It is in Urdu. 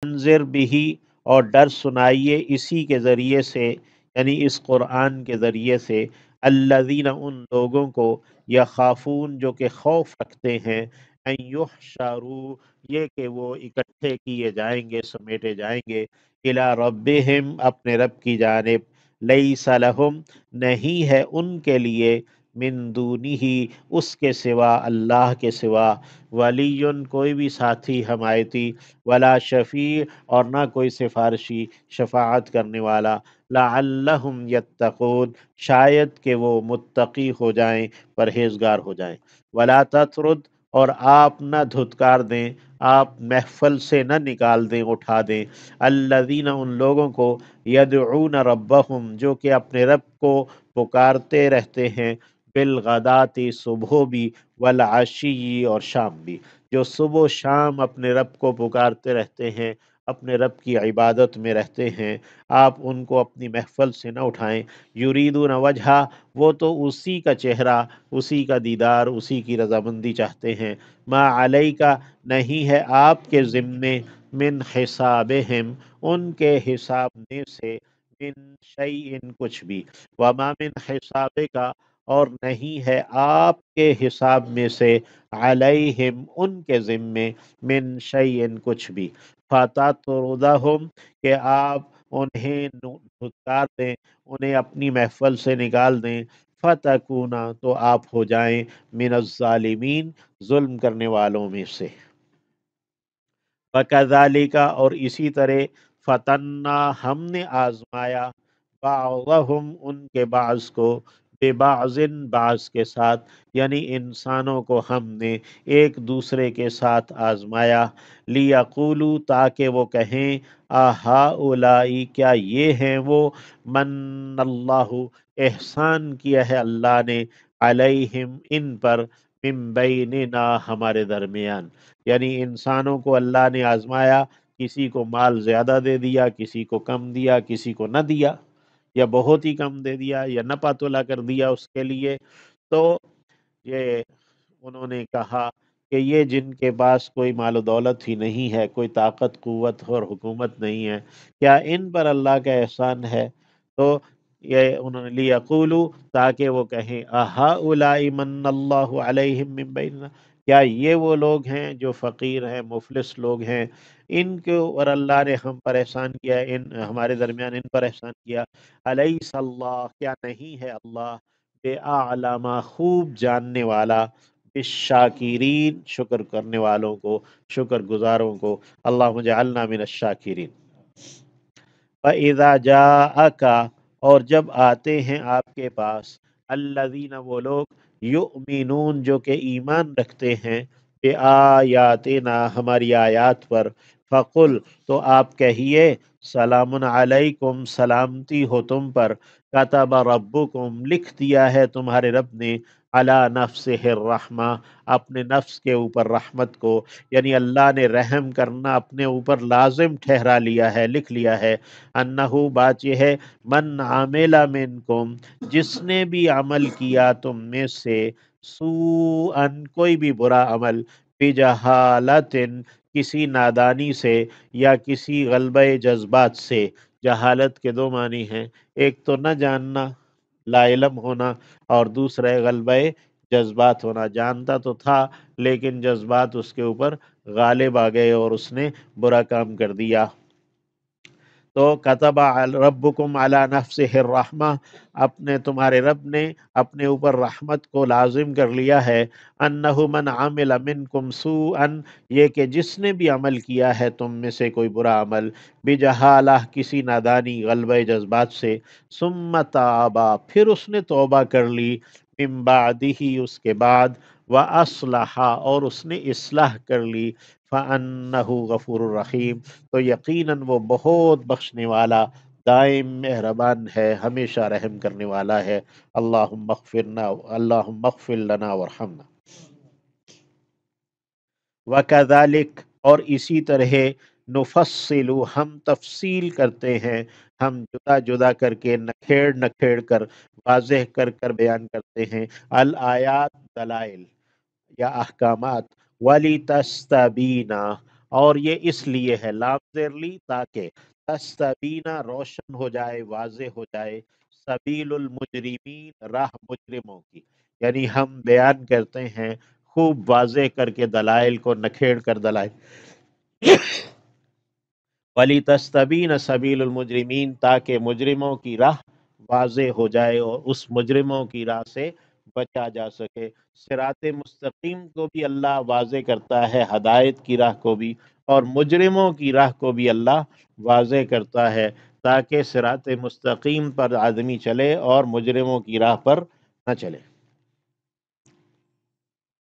انذر بھی، اور ڈر سنائیے اسی کے ذریعے سے، یعنی اس قرآن کے ذریعے سے، الذین ان لوگوں کو، یخافون جو کہ خوف رکھتے ہیں، ان یحشروا یہ کہ وہ اکٹھے کیے جائیں گے، سمیٹے جائیں گے، الی ربہم اپنے رب کی جانب، لیس لہم نہیں ہے ان کے لیے، من دونہ اس کے سوا، اللہ کے سوا، ولی کوئی بھی ساتھی حمایتی، ولا شفیع اور نہ کوئی سفارشی شفاعت کرنے والا، لعلہم یتقون شاید کہ وہ متقی ہو جائیں، پرہیزگار ہو جائیں، ولا تطرد اور آپ نہ دھتکار دیں، آپ محفل سے نہ نکال دیں، اٹھا دیں، الذین ان لوگوں کو، یدعون ربہم جو کہ اپنے رب کو پکارتے رہتے ہیں، بالغداتی صبح بھی، والعشی اور شام بھی، جو صبح و شام اپنے رب کو پکارتے رہتے ہیں، اپنے رب کی عبادت میں رہتے ہیں، آپ ان کو اپنی محفل سے نہ اٹھائیں، یریدون وجہا وہ تو اسی کا چہرہ، اسی کا دیدار، اسی کی رضامندی چاہتے ہیں، ما علیکا نہیں ہے آپ کے ذمے، من حسابہم ان کے حساب میں سے، من شیئن کچھ بھی، وما من حسابکا اور نہیں ہے آپ کے حساب میں سے، علیہم ان کے ذمے، من شیئن کچھ بھی، فتطردہم کہ آپ انہیں دھتکار دیں، انہیں اپنی محفل سے نکال دیں، فتکونا تو آپ ہو جائیں، من الظالمین ظلم کرنے والوں میں سے، وَكَذَلِكَ اور اسی طرح، فتنا ہم نے آزمایا، بعضہم ان کے بعض کو، ببعض بعض کے ساتھ، یعنی انسانوں کو ہم نے ایک دوسرے کے ساتھ آزمایا، لیقولوا تاکہ وہ کہیں، اہؤلاء کیا یہ ہیں وہ، من اللہ احسان کیا ہے اللہ نے، علیہم ان پر، من بیننا ہمارے درمیان، یعنی انسانوں کو اللہ نے آزمایا، کسی کو مال زیادہ دے دیا، کسی کو کم دیا، کسی کو نہ دیا، یا بہت ہی کم دے دیا، یا نہ پاتولا کر دیا اس کے لیے، تو یہ انہوں نے کہا کہ یہ جن کے پاس کوئی مال و دولت ہی نہیں ہے، کوئی طاقت قوت اور حکومت نہیں ہے، کیا ان پر اللہ کا احسان ہے؟ تو یہ انہوں نے لیقولوا تاکہ وہ کہیں، اہؤلاء من اللہ علیہم من بیننا کیا یہ وہ لوگ ہیں جو فقیر ہیں، مفلس لوگ ہیں، ان کے اور اللہ نے ہم پر احسان کیا، ان ہمارے درمیان ان پر احسان کیا، الیس اللہ کیا نہیں ہے اللہ، بے اعلم خوب جاننے والا، بالشاکرین شکر کرنے والوں کو، شکر گزاروں کو، اللہم جعلنا من الشاکرین۔ فَإِذَا جَاءَكَ اور جب آتے ہیں آپ کے پاس، الذین وہ لوگ، یؤمنون جو کہ ایمان رکھتے ہیں، بآیاتنا ہماری آیات پر، فقل تو آپ کہیے، سلام علیکم سلامتی ہو تم پر، کتب ربکم لکھ دیا ہے تمہارے رب نے، علی نفسہ الرحمہ اپنے نفس کے اوپر رحمت کو، یعنی اللہ نے رحم کرنا اپنے اوپر لازم ٹھہرا لیا ہے، لکھ لیا ہے، انہو بات یہ ہے، من عامل منکم جس نے بھی عمل کیا تم میں سے، سوءً کوئی بھی برا عمل، بجہالت کسی نادانی سے، یا کسی غلبہ جذبات سے، جہالت کے دو معنی ہیں، ایک تو نہ جاننا، لا علم ہونا، اور دوسرا ہے غلبہ جذبات ہونا، جانتا تو تھا لیکن جذبات اس کے اوپر غالب آ گئے اور اس نے برا کام کر دیا، تو کتب ربکم علی نفسہ الرحمہ اپنے تمہارے رب نے اپنے اوپر رحمت کو لازم کر لیا ہے، انہ من عمل منکم سوءا یہ کہ جس نے بھی عمل کیا ہے تم میں سے کوئی برا عمل، بجہالہ کسی نادانی غلبہ جذبات سے، ثم تابا پھر اس نے توبہ کر لی، من بعدہ اس کے بعد، واصلح اور اس نے اصلاح کر لی، فانہ غفور الرحیم تو یقیناً وہ بہت بخشنے والا، دائم مہربان ہے، ہمیشہ رحم کرنے والا ہے، اللہم اغفر لنا وارحمنا۔ وَكَذَلِكَ اور اسی طرح، نفصل ہم تفصیل کرتے ہیں، ہم جدا جدا کر کے، نکھیڑ نکھیڑ کر، واضح کر کر بیان کرتے ہیں، الآیات دلائل یا احکامات، وَلِتَسْتَبِینَ اور یہ اس لیے ہے لام زیر لی تاکہ تستبینا روشن ہو جائے، واضح ہو جائے، سبیل المجرمین راہ مجرموں کی، یعنی ہم بیان کرتے ہیں خوب واضح کر کے دلائل کو نکھیڑ کر دلائل، ولی تستبین سبیل المجرمین تاکہ مجرموں کی راہ واضح ہو جائے اور اس مجرموں کی راہ سے بچا جا سکے۔ صراط مستقیم کو بھی اللہ واضح کرتا ہے، ہدایت کی راہ کو بھی، اور مجرموں کی راہ کو بھی اللہ واضح کرتا ہے تاکہ صراط مستقیم پر آدمی چلے اور مجرموں کی راہ پر نہ چلے۔